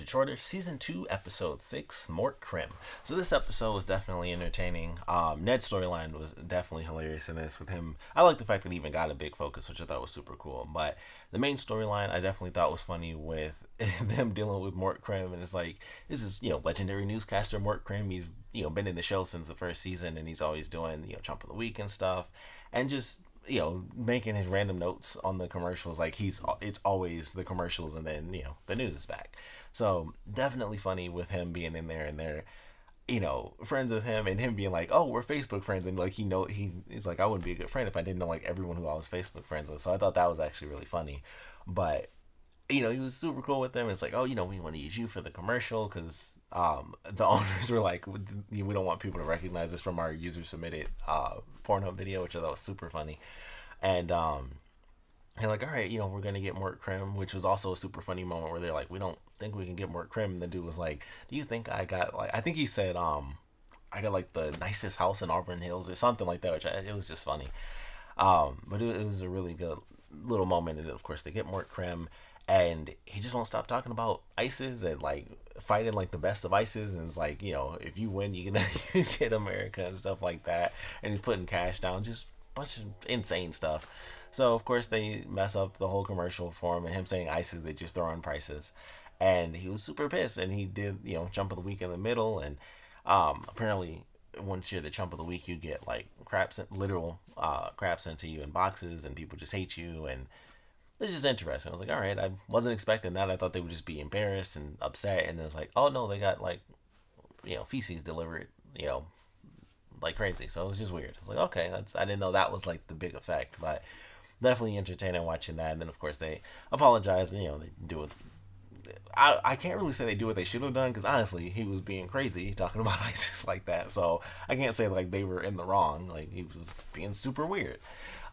to Shorter, Season 2, Episode 6, Mort Crim. So this episode was definitely entertaining. Ned's storyline was definitely hilarious in this with him. I like the fact that he even got a big focus, which I thought was super cool. But the main storyline I definitely thought was funny with them dealing with Mort Crim. And it's like, this is, legendary newscaster Mort Crim. He's, been in the show since the first season, and he's always doing, Trump of the Week and stuff. And just making his random notes on the commercials, like it's always the commercials, and then the news is back. So definitely funny with him being in there, and they're friends with him, and him being like, oh, we're Facebook friends, and like he's like, I wouldn't be a good friend if I didn't know like everyone who I was Facebook friends with. So I thought that was actually really funny. But he was super cool with them. It's like, oh, we want to use you for the commercial because the owners were like, we don't want people to recognize this from our user submitted Pornhub video, which I thought was super funny. And they're like, all right, we're gonna get Mort Crim, which was also a super funny moment where they're like, we don't think we can get Mort Crim. And the dude was like, do you think I got I think he said I got like the nicest house in Auburn Hills or something like that, which it was just funny. But it was a really good little moment. And then of course they get Mort Crim, and he just won't stop talking about ISIS and like fighting like the best of ISIS, and it's like, if you win, you can get America and stuff like that. And he's putting cash down, just a bunch of insane stuff. So of course they mess up the whole commercial for him, and him saying ISIS, they just throw on prices, and he was super pissed. And he did Jump of the Week in the middle, and apparently once you're the Chump of the Week, you get like literal crap sent to you in boxes, and people just hate you, and it's just interesting. I was like, all right, I wasn't expecting that. I thought they would just be embarrassed and upset, and then it's like, oh no, they got like, feces delivered, like crazy. So it was just weird. I was like, okay, I didn't know that was like the big effect, but definitely entertaining watching that. And then of course they apologize, and they do it. I can't really say they do what they should have done, because honestly, he was being crazy talking about ISIS like that. So I can't say like they were in the wrong. Like he was being super weird.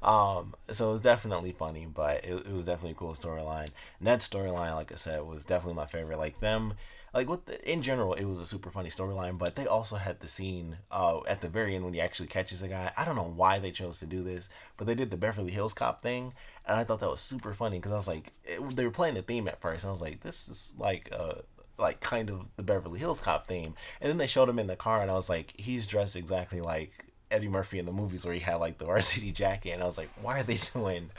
So it was definitely funny, but it was definitely a cool storyline. Ned's storyline, like I said, was definitely my favorite. Like them, like in general, it was a super funny storyline. But they also had the scene at the very end when he actually catches a guy. I don't know why they chose to do this, but they did the Beverly Hills Cop thing, and I thought that was super funny because I was like, they were playing the theme at first, and I was like, this is like kind of the Beverly Hills Cop theme, and then they showed him in the car, and I was like, he's dressed exactly like Eddie Murphy in the movies where he had like the varsity jacket, and I was like, why are they doing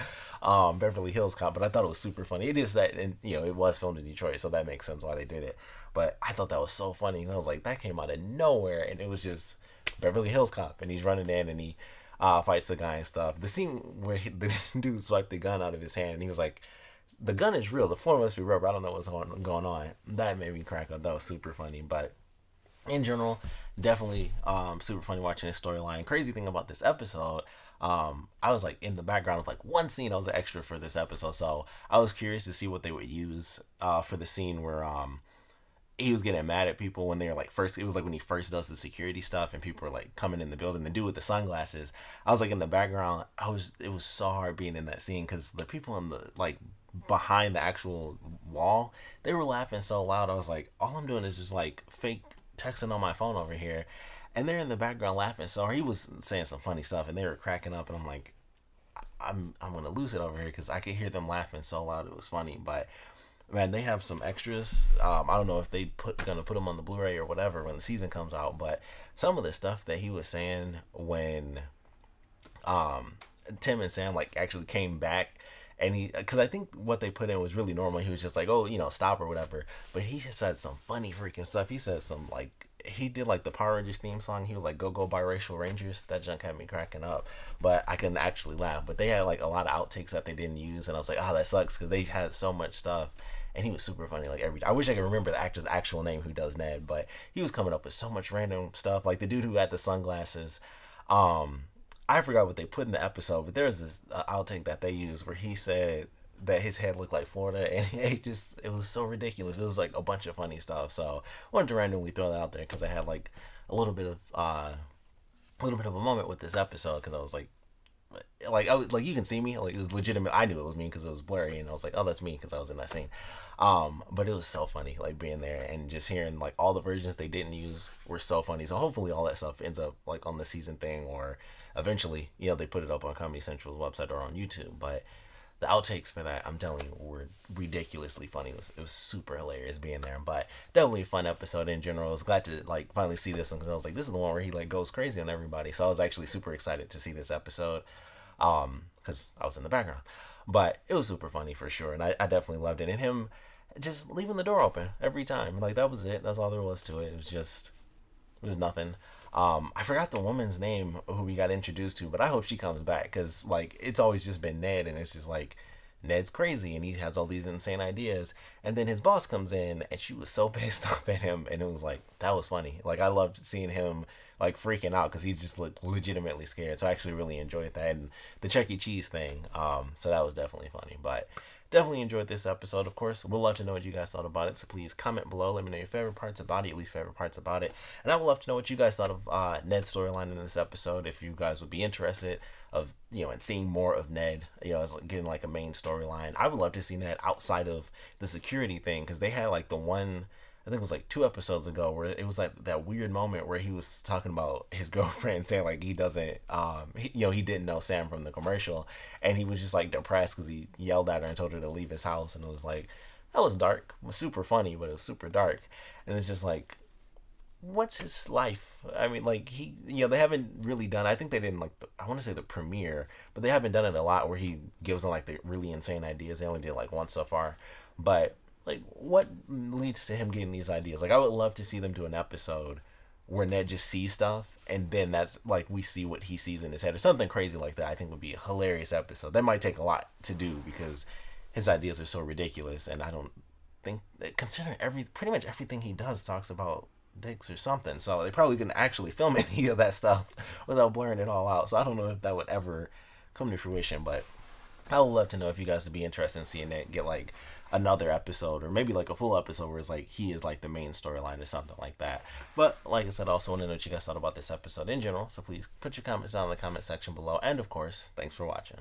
Beverly Hills Cop? But I thought it was super funny. It is that, and it was filmed in Detroit, so that makes sense why they did it. But I thought that was so funny. I was like, that came out of nowhere, and it was just Beverly Hills Cop, and he's running in, and he fights the guy and stuff. The scene where the dude swiped the gun out of his hand, and he was like, the gun is real, the floor must be rubber, I don't know what's going on. That made me crack up. That was super funny. But in general, definitely super funny watching this storyline. Crazy thing about this episode, I was like in the background with like one scene. I was an extra for this episode, so I was curious to see what they would use for the scene where he was getting mad at people when they were like first. It was like when he first does the security stuff, and people were like coming in the building. The dude with the sunglasses, I was like in the background. It was so hard being in that scene because the people in the like behind the actual wall, they were laughing so loud. I was like, all I'm doing is just like fake texting on my phone over here, and they're in the background laughing. So he was saying some funny stuff, and they were cracking up, and I'm like, I'm gonna lose it over here because I could hear them laughing so loud. It was funny. But man, they have some extras. I don't know if they gonna put them on the Blu-ray or whatever when the season comes out, but some of the stuff that he was saying when Tim and Sam like actually came back, and because I think what they put in was really normal. He was just like, oh, stop or whatever. But he just said some funny freaking stuff. He said some like, he did like the Power Rangers theme song. He was like, go biracial Rangers. That junk had me cracking up, but I couldn't actually laugh. But they had like a lot of outtakes that they didn't use, and I was like, oh, that sucks, because they had so much stuff. And he was super funny. Like I wish I could remember the actor's actual name who does Ned, but he was coming up with so much random stuff. Like the dude who had the sunglasses. I forgot what they put in the episode, but there was this outtake that they used where he said that his head looked like Florida, and it was so ridiculous. It was like a bunch of funny stuff. So I wanted to randomly throw that out there because I had like a little bit of a moment with this episode, because I was like you can see me, like it was legitimate. I knew it was me because it was blurry, and I was like, oh, that's me, because I was in that scene. But it was so funny, like being there and just hearing like all the versions they didn't use were so funny. So hopefully all that stuff ends up like on the season thing, or eventually they put it up on Comedy Central's website or on YouTube. But the outtakes for that, I'm telling you, were ridiculously funny. It was super hilarious being there, but definitely a fun episode in general. I was glad to like finally see this one because I was like, this is the one where he like goes crazy on everybody. So I was actually super excited to see this episode, because I was in the background. But it was super funny for sure, and I definitely loved it. And him just leaving the door open every time, like that was it. That's all there was to it. It was nothing. I forgot the woman's name who we got introduced to, but I hope she comes back because like it's always just been Ned, and it's just like Ned's crazy and he has all these insane ideas, and then his boss comes in and she was so pissed off at him, and it was like that was funny. Like I loved seeing him like freaking out because he's just legitimately scared. So I actually really enjoyed that, and the Chuck E. Cheese thing. So that was definitely funny, but definitely enjoyed this episode. Of course, we'd love to know what you guys thought about it, so please comment below. Let me know your favorite parts about it, your least favorite parts about it, and I would love to know what you guys thought of Ned's storyline in this episode. If you guys would be interested of and seeing more of Ned, as like getting like a main storyline. I would love to see Ned outside of the security thing because they had like the one. I think it was like 2 episodes ago where it was like that weird moment where he was talking about his girlfriend saying like he doesn't he didn't know Sam from the commercial, and he was just like depressed because he yelled at her and told her to leave his house, and it was like that was dark. It was super funny, but it was super dark, and it's just like what's his life? I mean, like they haven't really done. I think they didn't like I want to say the premiere, but they haven't done it a lot where he gives them like the really insane ideas. They only did like once so far, but like what leads to him getting these ideas? Like I would love to see them do an episode where Ned just sees stuff and then that's like we see what he sees in his head or something crazy like that. I think would be a hilarious episode. That might take a lot to do because his ideas are so ridiculous, and I don't think that considering pretty much everything he does talks about dicks or something. So they probably couldn't actually film any of that stuff without blurring it all out. So I don't know if that would ever come to fruition, but I would love to know if you guys would be interested in seeing it get like another episode or maybe like a full episode where it's like he is like the main storyline or something like that. But like I said, I also want to know what you guys thought about this episode in general. So please put your comments down in the comment section below. And of course, thanks for watching.